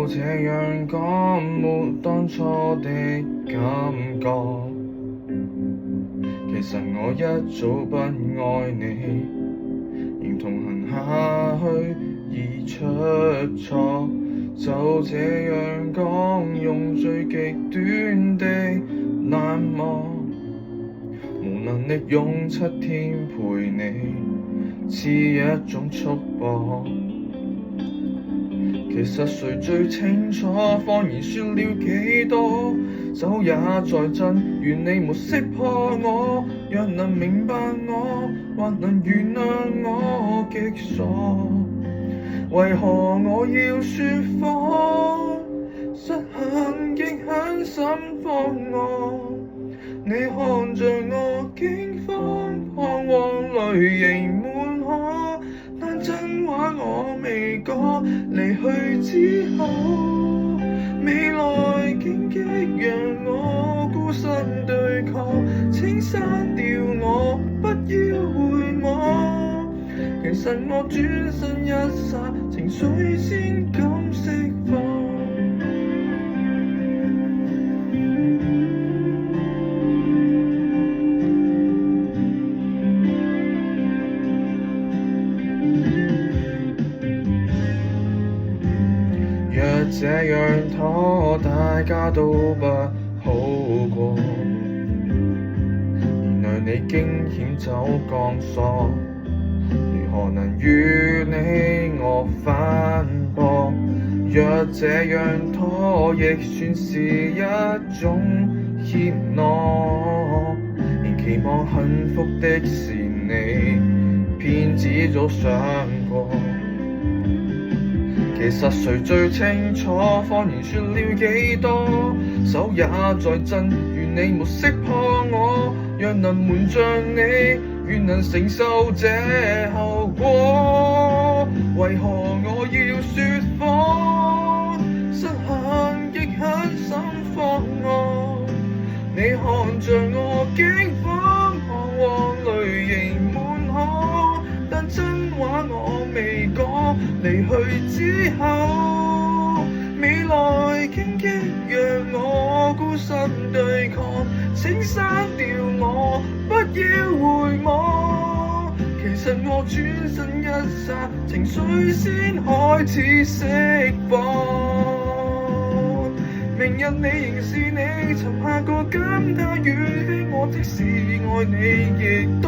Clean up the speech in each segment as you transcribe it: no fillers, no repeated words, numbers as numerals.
就這樣講，沒當初的感覺。其實我一早不愛你，仍同行下去已出錯。就這樣講，用最極端的冷漠，無能力用7天陪你，似一種束縛。其實誰最清楚，謊言說了幾多，手也在震，願你沒識破我。若能明白我，或能原諒我極傻。為何我要說謊？失衡極很心慌我。你看着我驚慌，彷徨淚盈滿可，但真話我未講。離去之後，未來荊棘讓我孤身對抗，請刪掉我，不要回我。其實我轉身一剎，情緒先敢釋放。若這樣拖，大家都不好過。原來你驚險走鋼索，如何能與你我反駁？若這樣拖，亦算是一種怯懦。仍期望幸福的是你，騙子早想過。其實誰最清楚，謊言說了幾多，手也在震，願你沒識破我。若能瞞着你，願能承受這後果。為何我要說謊？失衡極很心慌我。你看着我驚慌，彷徨淚盈滿可，但真話我未講。離去之後，未來荊棘讓我孤身對抗，請刪掉我，不要回我。其實我轉身一剎，情緒先開始釋放。明日你仍是你，曾下過跟他遠飛，我即使愛你亦當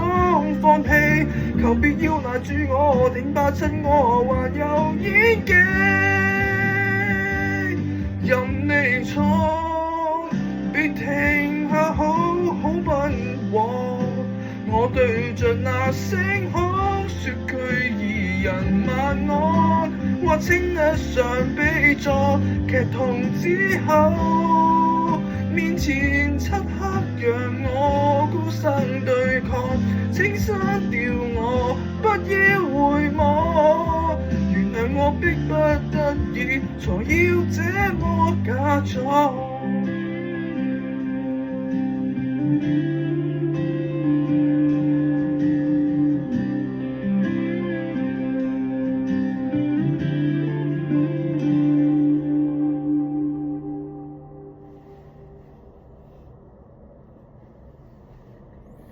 放棄。求別要拿住我，挺拔襯我還有演技。任你闖，別停下好好奔往。我對着那星空說句二人晚安，或稱得上悲壯。劇痛之後，面前漆黑讓我孤身對抗，請刪掉我，不要回我。原諒我迫不得已，才要這麼假裝。